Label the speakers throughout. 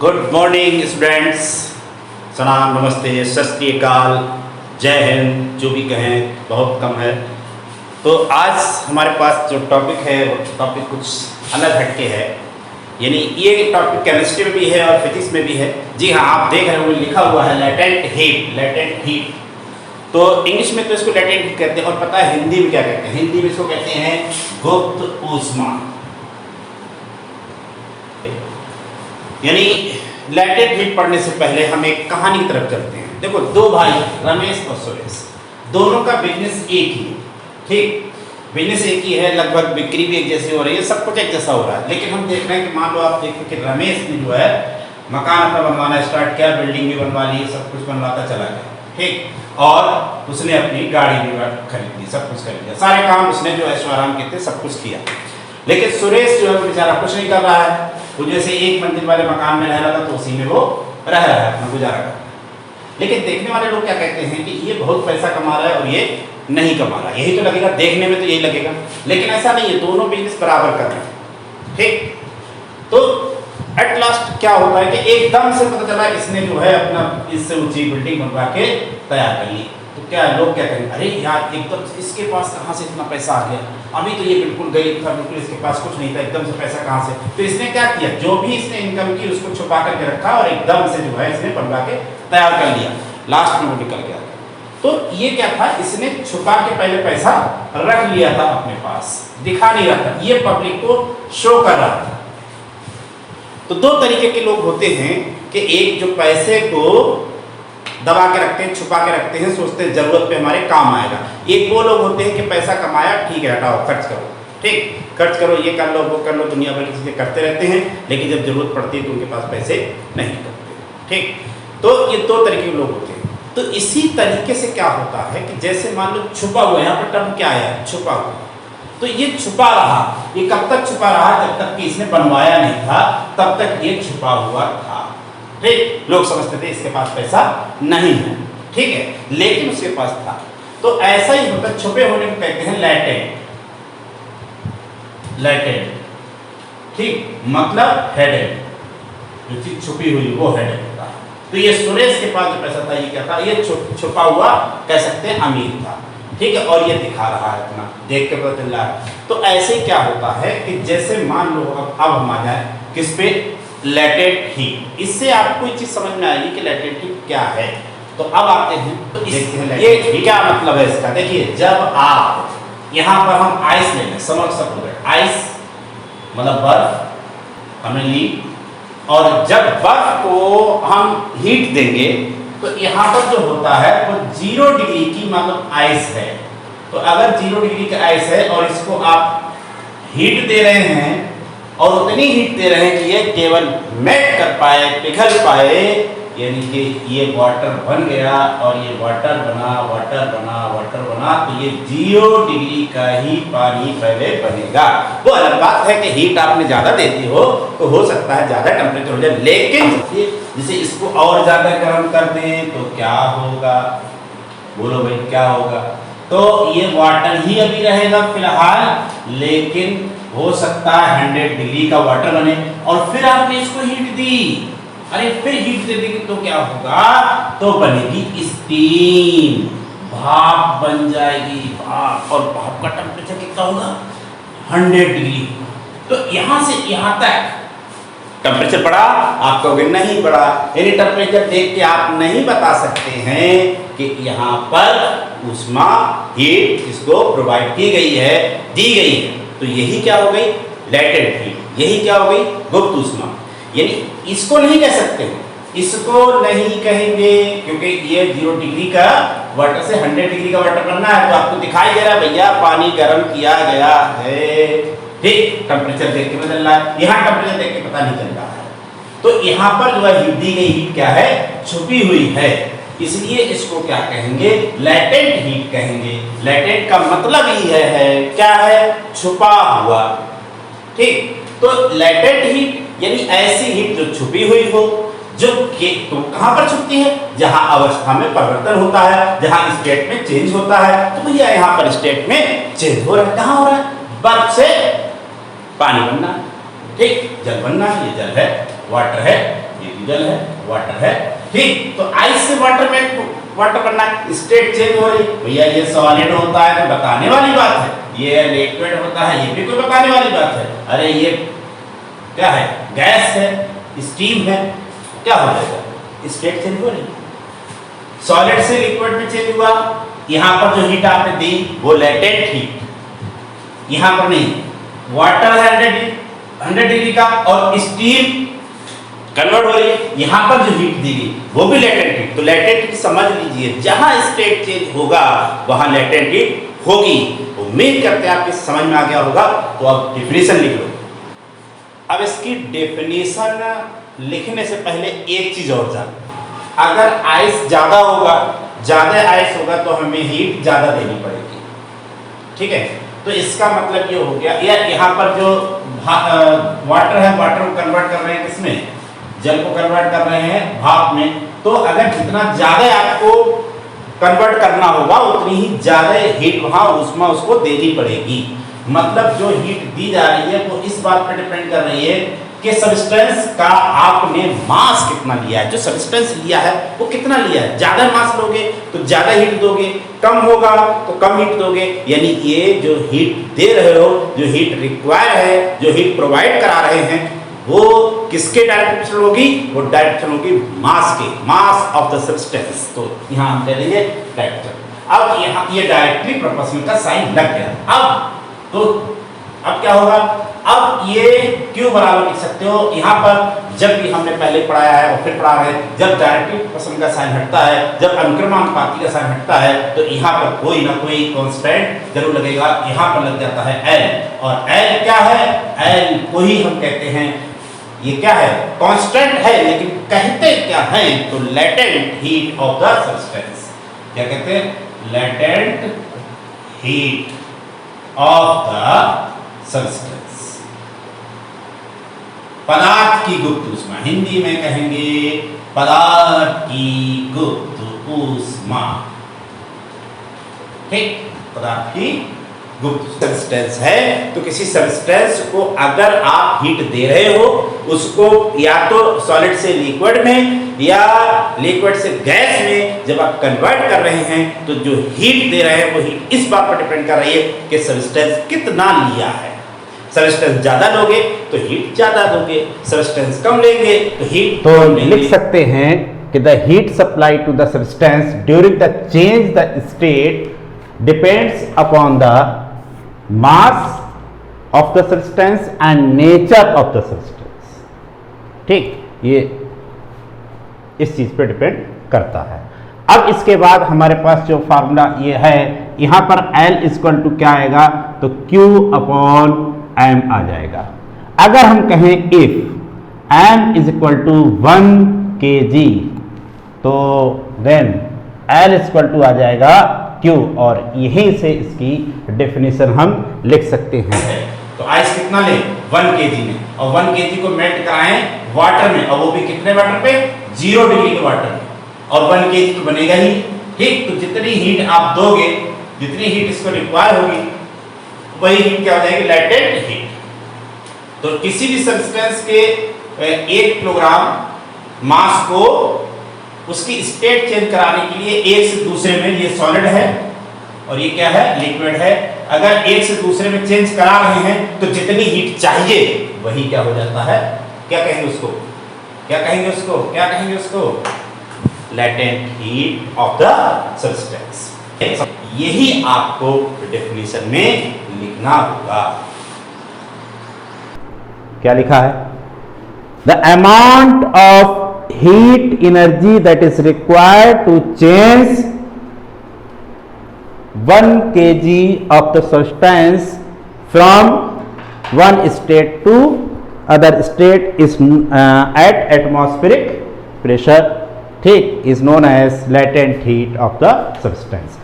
Speaker 1: Good morning students. सलाम, नमस्ते, सत श्री अकाल, जय हिंद, जो भी कहें बहुत कम है। तो आज हमारे पास जो टॉपिक है वो टॉपिक कुछ अलग हटके है, यानी ये टॉपिक केमिस्ट्री में भी है और फिजिक्स में भी है। जी हाँ, आप देख रहे हो लिखा हुआ है लेटेंट हीट। लेटेंट हीट तो इंग्लिश में तो इसको लेटेंट हीट कहते हैं, और पता है हिंदी में क्या कहते हैं? हिंदी में इसको कहते हैं गुप्त ऊष्मा। यानी लेटेंट हीट पढ़ने से पहले हम एक कहानी की तरफ चलते हैं। देखो, दो भाई रमेश और सुरेश, दोनों का बिजनेस एक ही है। ठीक, बिजनेस एक ही है, लगभग बिक्री भी एक जैसी हो रही है, सब कुछ एक जैसा हो रहा है। लेकिन हम देख रहे हैं कि मान लो आप देखो कि रमेश ने जो है मकान अपना बनवाना स्टार्ट किया, बिल्डिंग भी बनवा ली, सब कुछ बनवाता चला गया। ठीक, और उसने अपनी गाड़ी भी खरीद ली, सब कुछ खरीद लिया, सारे काम उसने जो ऐशो आराम के थे सब कुछ किया। लेकिन सुरेश जो है बेचारा कुछ नहीं कर रहा है। वो जैसे एक मंजिल वाले मकान में रह रहा था तो उसी में वो रह रहा है, अपना गुजारा कर रहा है। लेकिन देखने वाले लोग क्या कहते हैं कि ये बहुत पैसा कमा रहा है और ये नहीं कमा रहा, यही तो लगेगा, देखने में तो यही लगेगा। लेकिन ऐसा नहीं है, दोनों बिजनेस बराबर कर रहे हैं। ठीक, तो एट लास्ट क्या होता है कि एकदम से पता चला इसने जो है अपना इससे ऊंची बिल्डिंग बनवा के तैयार कर ली। तो क्या लोग क्या कहेंगे, अरे यार एकदम इसके पास कहाँ से इतना पैसा आ गया, अभी तो ये बिल्कुल गरीब था, बिल्कुल इसके पास कुछ नहीं था, एकदम से पैसा कहाँ से? तो इसने क्या किया, जो भी इसने इनकम की उसको छुपा करके रखा और एकदम से जो है इसने बनवा के तैयार कर लिया, लास्ट में वो निकल गया। तो ये क्या था, इसने छुपा के पहले पैसा रख लिया था अपने पास, दिखा नहीं रहा था, ये पब्लिक को शो कर रहा था। तो दो तरीके के लोग होते हैं कि एक जो पैसे को दबा के रखते हैं, छुपा के रखते हैं, सोचते हैं जरूरत पे हमारे काम आएगा। एक वो लोग होते हैं कि पैसा कमाया, ठीक है हटाओ, खर्च करो, ठीक, खर्च करो, ये कर लो, वो कर लो, दुनिया भर की चीजें करते रहते हैं, लेकिन जब जरूरत पड़ती है तो उनके पास पैसे नहीं करते। ठीक, तो ये दो तरीके के लोग होते हैं। तो इसी तरीके से क्या होता है कि जैसे मान लो छुपा हुआ, यहाँ पर टर्म क्या आया, छुपा हुआ। तो ये छुपा रहा, ये कब तक छुपा रहा? जब तक कि इसने बनवाया नहीं था तब तक ये छुपा हुआ था। ठीक, लोग समझते थे इसके पास पैसा नहीं है, ठीक है, लेकिन उसके पास था। तो ऐसा ही होता, छुपे होने को कहते हैं लेटेंट। लेटेंट, ठीक, मतलब हेडेड, जो चीज छुपी हुई वो हेडेड होता है। तो ये सुरेश के पास जो पैसा था, ये क्या था, ये छुपा हुआ कह सकते हैं अमीर था। ठीक है, और ये दिखा रहा है अपना, देख के पता चल रहा है। तो ऐसे क्या होता है कि जैसे मान लो अब हम आ जाए किस पे, लेटेंट हीट। इससे आपको एक चीज समझ में आएगी कि लेटेंट हीट क्या है। तो अब आते हैं, तो ये क्या मतलब है इसका। देखिए, जब आप यहाँ पर हम आइस ले लें, समझ सकते, आइस मतलब बर्फ हमने ली, और जब बर्फ को हम हीट देंगे तो यहाँ पर जो होता है वो 0 डिग्री की मतलब आइस है। तो अगर 0 डिग्री का आइस है और इसको आप हीट दे रहे हैं और उतनी हीट दे रहे हैं कि ये केवल मेल्ट कर पाए, पिघल पाए, यानी कि ये वाटर बन गया और ये वाटर बना, वाटर बना, वाटर बना, तो ये 0 डिग्री का ही पानी पहले बनेगा। वो अलग बात है कि हीट आपने ज़्यादा देती हो तो हो सकता है ज़्यादा टेम्परेचर हो जाए, लेकिन जैसे इसको और ज़्यादा गर्म कर दें तो क्या होगा, बोलो भाई क्या होगा? तो ये वाटर ही अभी रहेगा फिलहाल, लेकिन हो सकता है 100 डिग्री का वाटर बने, और फिर आपने इसको हीट दी, अरे फिर हीट दे देंगे तो क्या होगा, तो बनेगी स्टीम, भाप बन जाएगी, भाप। और भाप का टेम्परेचर कितना होगा, 100 डिग्री। तो यहाँ से यहाँ तक टेम्परेचर बढ़ा, आप कहोगे नहीं बढ़ा, यानी टेम्परेचर देख के आप नहीं बता सकते हैं कि यहाँ पर ऊष्मा, हीट इसको प्रोवाइड की गई है, दी गई है। तो यही क्या हो गई, लेटेंट हीट, यही क्या हो गई, गुप्त ऊष्मा। यानी इसको नहीं कह सकते, इसको नहीं कहेंगे, क्योंकि ये 0 डिग्री का वाटर से 100 डिग्री का वाटर बनना है। तो आपको दिखाई दे रहा है भैया पानी गर्म किया गया है, ठीक, टेम्परेचर देख के बदल रहा है, यहाँ टेम्परेचर देख के पता नहीं चल रहा है। तो यहाँ पर जो है हीट दी गई हीट क्या है, छुपी हुई है, इसलिए इसको क्या कहेंगे, लेटेंट हीट कहेंगे। लेटेंट का मतलब ही है क्या है, छुपा हुआ। ठीक, तो लेटेंट हीट यानी ऐसी हीट जो छुपी हुई हो, जो तो कहाँ पर छुपती है, जहां अवस्था में परिवर्तन होता है, जहां स्टेट में चेंज होता है। तो भैया यहाँ पर स्टेट में चेंज हो रहा है, कहाँ हो रहा है, बर्फ से पानी बनना, ठीक, जल बनना, ये जल है, वाटर है, ये भी जल है, वाटर है। ठीक, तो आइस से वाटर में वाटर बनना, स्टेट चेंज हो रही भैया, ये सॉलिड होता है तो बताने वाली बात है, ये लिक्विड होता है ये भी कोई बताने वाली बात है। अरे ये क्या है, गैस है, स्टीम है, क्या हो जाएगा, स्टेट चेंज हो रही। सॉलिड से लिक्विड में चेंज हुआ, यहां पर जो हीट आपने दी वो लेटेंट हीट, यहां पर नहीं, वाटर है 100 डिग्री का और स्टीम कन्वर्ट हो रही है, यहां पर जो हीट दी गई वो भी लेटेंट हीट। तो लेटेंट हीट समझ लीजिए, जहां स्टेट चेंज होगा वहां लेटेंट हीट होगी। उम्मीद करते हैं आपके समझ में आ गया होगा। तो अब डेफिनेशन लिख लो। अब इसकी डेफिनेशन लिखने से पहले एक चीज और जान, अगर आइस ज्यादा होगा, ज्यादा आइस होगा तो हमें हीट ज्यादा देनी पड़ेगी। ठीक है, तो इसका मतलब ये हो गया, या यहाँ पर जो वाटर है, वाटर को कन्वर्ट कर रहे हैं किसमें, जल को कन्वर्ट कर रहे हैं भाप में। तो अगर जितना ज्यादा आपको कन्वर्ट करना होगा उतनी ही ज्यादा हीट वहां ऊष्मा उसको देनी पड़ेगी। मतलब जो हीट दी जा रही है वो इस बात पर डिपेंड कर रही है कि सब्सटेंस का आपने मास कितना लिया है, जो सब्सटेंस लिया है वो कितना लिया है। ज्यादा मास लोगे तो ज्यादा हीट दोगे, कम होगा तो कम हीट दोगे। यानी ये जो हीट दे रहे हो, जो हीट रिक्वायर है, जो हीट प्रोवाइड करा रहे हैं, वो किसके डायरेक्शन होगी, वो डायरेक्शन होगी मास के, मास ऑफ द सब्सटेंस। तो यहाँ हम कह देंगे डायरेक्शन। अब यहाँ ये डायरेक्टली प्रोपोर्शनल का साइन लग गया। अब क्या होगा, अब ये क्यों बराबर लिख सकते हो, यहाँ पर जब भी हमने पहले पढ़ाया है और फिर पढ़ा रहे हैं, जब डायरेक्टली प्रोपोर्शनल का साइन हटता है, जब अनुक्रमानुपाती का साइन हटता है, तो यहाँ पर कोई ना कोई कांस्टेंट जरूर लगेगा। यहाँ पर लग जाता है एल, और एल क्या है, एल को ही हम कहते हैं, ये क्या है, कांस्टेंट है, लेकिन कहते क्या है, तो latent heat of the substance. क्या कहते हैं, latent heat of the substance, पदार्थ की गुप्त ऊष्मा। हिंदी में कहेंगे पदार्थ की गुप्त ऊष्मा। ठीक, पदार्थ की गुप्त सब्सटेंस है, तो किसी सब्सटेंस को अगर आप हीट दे रहे हो, उसको या तो सॉलिड से लिक्विड में या लिक्विड से गैस में जब आप कन्वर्ट कर रहे हैं, तो जो हीट दे रहे हैं वो हीट इस बात पर डिपेंड कर रही है कि सब्सटेंस कितना लिया है। सब्सटेंस ज्यादा लोगे तो हीट ज्यादा दोगे, सब्सटेंस कम लेंगे तो हीट
Speaker 2: तो लिख सकते हैं कि the heat supply to the substance during the change the state depends upon the mass of the substance and nature of the substance. ठीक, ये इस चीज पे डिपेंड करता है। अब इसके बाद हमारे पास जो फार्मूला ये है, यहां पर L इक्वल टू क्या आएगा, तो Q अपॉन M आ जाएगा। अगर हम कहें if M is equal to 1 kg, तो देन L इक्वल टू आ जाएगा Q, और यहीं से इसकी डेफिनेशन हम लिख सकते हैं।
Speaker 1: तो आइस कितना ले, 1 kg में, और 1 kg को मेल्ट कराएं वाटर में, और वो भी कितने वाटर पे, 0 डिग्री के वाटर में, और 1 kg तो बनेगा ही। ठीक, तो जितनी हीट आप दोगे, जितनी हीट इसको रिक्वायर होगी, वही हीट क्या हो जाएगी, लेटेंट हीट। तो किसी भी सब्सटेंस के 1 किलोग्राम मास को उसकी स्टेट चेंज कराने के लिए एक से दूसरे में, ये सॉलिड है और ये क्या है, लिक्विड है, अगर एक से दूसरे में चेंज करा रहे हैं तो जितनी हीट चाहिए वही क्या हो जाता है, क्या कहेंगे उसको, क्या कहेंगे उसको, क्या कहेंगे उसको, latent heat of the substance. यही आपको डेफिनेशन में लिखना होगा।
Speaker 2: क्या लिखा है, the amount of heat energy that is required to change 1 kg of the substance from one state to other state is at atmospheric pressure, ठीक, is known as latent heat of the substance।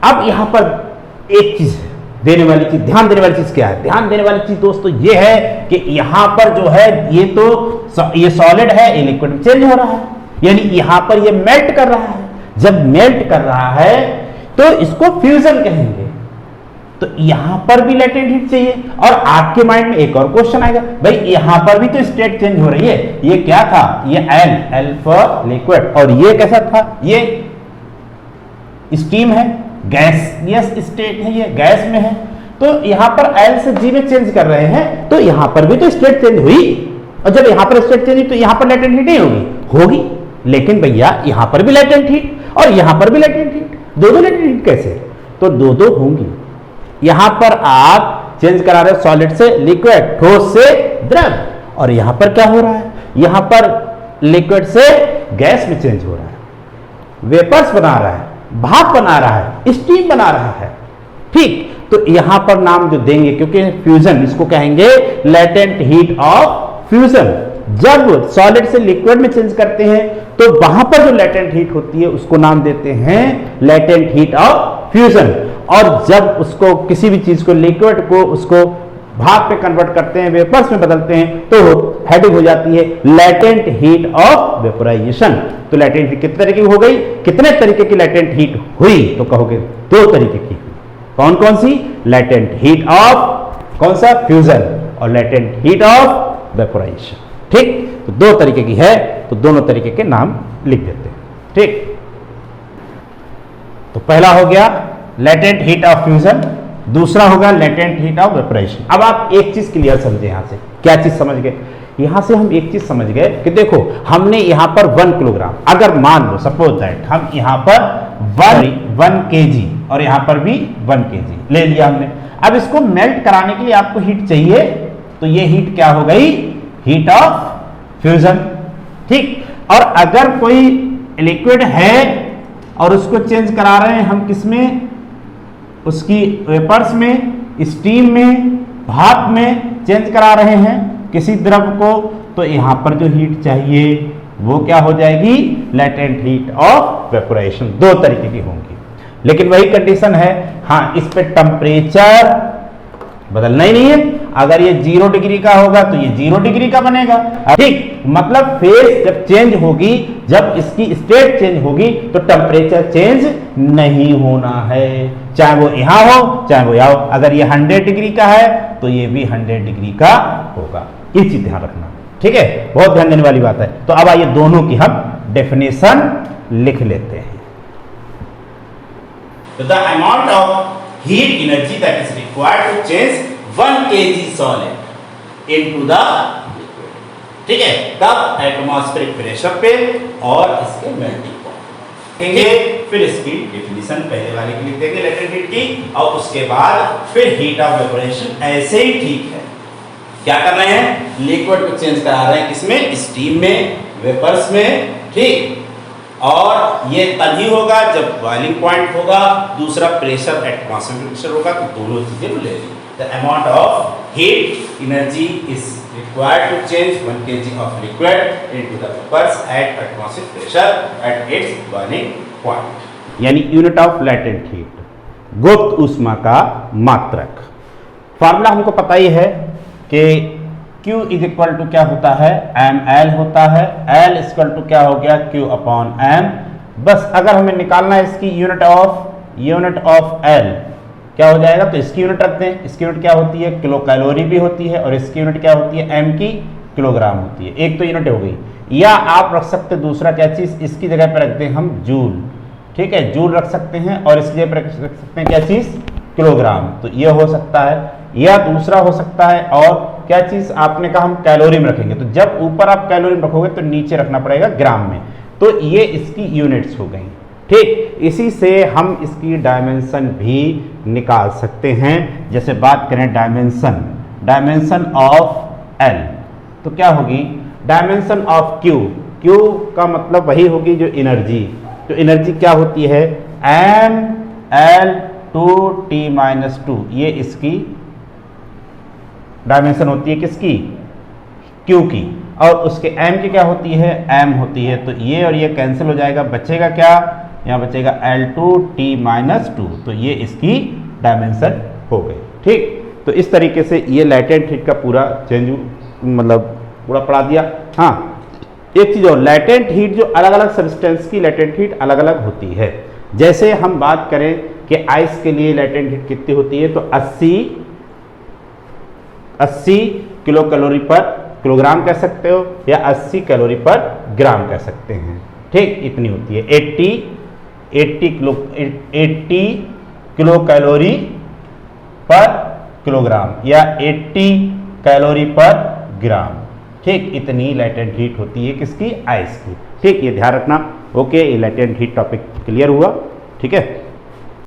Speaker 2: अब यहां पर एक चीज देने वाली चीज, ध्यान देने वाली चीज क्या है, ध्यान देने वाली चीज दोस्तों ये है कि यहां पर जो है ये तो ये सॉलिड है, ये लिक्विड में चेंज हो रहा है, यानी यहां पर ये मेल्ट कर रहा है। जब मेल्ट कर रहा है तो इसको फ्यूजन कहेंगे। तो यहां पर भी लेटेंट हीट चाहिए। और आपके माइंड में एक और क्वेश्चन आएगा, भाई यहां पर भी तो स्टेट चेंज हो रही है, ये क्या था, ये एल फॉर लिक्विड, और ये कैसा था, ये स्टीम है, गैसियस स्टेट है, ये गैस में है। तो यहां पर एल से जी में चेंज कर रहे हैं, तो यहां पर भी तो स्टेट चेंज हुई, और जब यहां पर स्टेट चेंज हुई तो यहां पर लेटेंट हीट नहीं होगी, लेकिन भैया यहां पर भी लेटेंट हीट और यहां पर भी लेटेंट हीट, दो लेटेंट हीट कैसे, तो दो होंगी। यहां पर आप चेंज करा रहे हो सॉलिड से लिक्विड, ठोस से द्रव, और यहां पर क्या हो रहा है, यहां पर लिक्विड से गैस में चेंज हो रहा है, वेपर्स बना रहा है, भाप बना रहा है, स्टीम बना रहा है। ठीक, तो यहां पर नाम जो देंगे, क्योंकि फ्यूजन इसको कहेंगे लेटेंट हीट ऑफ फ्यूजन। जब सॉलिड से लिक्विड में चेंज करते हैं तो वहां पर जो लेटेंट हीट होती है उसको नाम देते हैं लेटेंट हीट ऑफ फ्यूजन। और जब उसको किसी भी चीज को, लिक्विड को, उसको भाप में कन्वर्ट करते हैं, वेपर्स में बदलते हैं, तो हेडिंग हो जाती है लेटेंट हीट ऑफ वेपोराइजेशन। तो लेटेंट हीट कितने तरीके की हो गई, कितने तरीके की लेटेंट हीट हुई, तो कहोगे दो तरीके की। कौन कौन सी, लेटेंट हीट ऑफ कौन सा, फ्यूजन, और लेटेंट हीट ऑफ वेपोराइजेशन। ठीक, तो दो तरीके की है, तो दोनों तरीके के नाम लिख देते हैं। ठीक, तो पहला हो गया लेटेंट हीट ऑफ फ्यूजन, दूसरा होगा लेटेंट हीट ऑफ वेपोराइजेशन। अब आप एक चीज क्लियर समझे, यहां से क्या चीज समझ गए, यहां से हम एक चीज समझ गए कि देखो हमने यहां पर 1 किलोग्राम, अगर मान लो सपोज दैट हम यहां पर 1 kg और यहां पर भी 1 kg ले लिया हमने। अब इसको मेल्ट कराने के लिए आपको हीट चाहिए, तो ये हीट क्या हो गई, हीट ऑफ फ्यूजन। ठीक, और अगर कोई लिक्विड है और उसको चेंज करा रहे हैं हम किसमें, उसकी वेपर्स में, स्टीम में, भाप में चेंज करा रहे हैं किसी द्रव को, तो यहां पर जो हीट चाहिए वो क्या हो जाएगी, लेटेंट हीट ऑफ वेपोराइजेशन। दो तरीके की होंगी, लेकिन वही कंडीशन है, हाँ इस पे टेम्परेचर बदलना ही नहीं है। अगर ये 0 डिग्री का होगा तो ये 0 डिग्री का बनेगा। ठीक, मतलब फेज जब चेंज होगी, जब इसकी स्टेट चेंज होगी, तो टेम्परेचर चेंज नहीं होना है, चाहे वो यहां हो चाहे वो यहां हो। अगर ये 100 डिग्री का है तो ये भी 100 डिग्री का होगा, ये चीज ध्यान रखना। ठीक है, बहुत ध्यान देने वाली बात है। तो अब आइए दोनों की हम डेफिनेशन लिख लेते हैं।
Speaker 1: The amount of heat energy that is required to change 1 kg solid into the liquid, ठीक है, तब एटमॉस्फेरिक प्रेशर पे और इसके मेल्टिंग पॉइंट देंगे। फिर इसकी डेफिनेशन पहले वाले की लिख देंगे लेटेंट हीट की, और उसके बाद फिर हीट ऑफ वेपोरेशन। ऐसे ही ठीक है, क्या कर रहे हैं, लिक्विड को चेंज करा रहे हैं किसमें, स्टीम में, वेपर्स में। ठीक, और ये तभी होगा जब बॉइलिंग पॉइंट होगा, दूसरा प्रेशर एटमॉस्फेरिक प्रेशर होगा, तो दोनों चीजें ले ली। The amount of heat energy is required to change 1 kg of liquid into the vapours at atmospheric pressure at its boiling point.
Speaker 2: यानी यूनिट ऑफ लेटेंट हीट, गुप्त ऊष्मा का मात्रक। फॉर्मूला हमको पता ही है कि Q इज इक्वल टू क्या होता है, ml होता है, L इक्वल टू क्या हो गया, Q अपॉन m। बस अगर हमें निकालना है इसकी यूनिट ऑफ L क्या हो जाएगा, तो इसकी यूनिट रखते हैं। इसकी यूनिट क्या होती है, किलो कैलोरी भी होती है, और इसकी यूनिट क्या होती है, m की किलोग्राम होती है। एक तो यूनिट हो गई, या आप रख सकते दूसरा क्या चीज, इसकी जगह पर रखते हैं हम जूल। ठीक है, जूल रख सकते हैं, और इसकी जगह पर रख सकते हैं क्या चीज, किलोग्राम। तो ये हो सकता है, या दूसरा हो सकता है, और क्या चीज आपने कहा हम कैलोरी में रखेंगे। तो जब ऊपर आप कैलोरी में रखोगे तो नीचे रखना पड़ेगा ग्राम में। तो ये इसकी यूनिट्स हो गई। ठीक, इसी से हम इसकी डायमेंशन भी निकाल सकते हैं। जैसे बात करें डायमेंशन ऑफ एल, तो क्या होगी, डायमेंशन ऑफ क्यू, क्यू का मतलब वही होगी जो एनर्जी। तो एनर्जी क्या होती है, एम एल 2T-2, ये इसकी डायमेंशन होती है किसकी, क्यू की। और उसके एम की क्या होती है, एम होती है। तो ये और ये कैंसिल हो जाएगा, बचेगा क्या, यहाँ बचेगा L2T-2। तो ये इसकी डायमेंशन हो गई। ठीक, तो इस तरीके से ये लेटेंट हीट का पूरा चेंज मतलब पूरा पढ़ा दिया। हाँ, एक चीज और, लेटेंट हीट जो अलग अलग सब्सटेंस की लेटेंट हीट अलग अलग होती है। जैसे हम बात करें कि आइस के लिए लेटेंट हीट कितनी होती है, तो 80 किलो कैलोरी पर किलोग्राम कह सकते हो या 80 कैलोरी पर ग्राम कह सकते हैं। ठीक, इतनी होती है 80 किलो कैलोरी पर किलोग्राम या 80 कैलोरी पर ग्राम। ठीक, इतनी लेटेंट हीट होती है किसकी, आइस की। ठीक, ये ध्यान रखना। ओके, ये लेटेंट हीट टॉपिक क्लियर हुआ। ठीक है।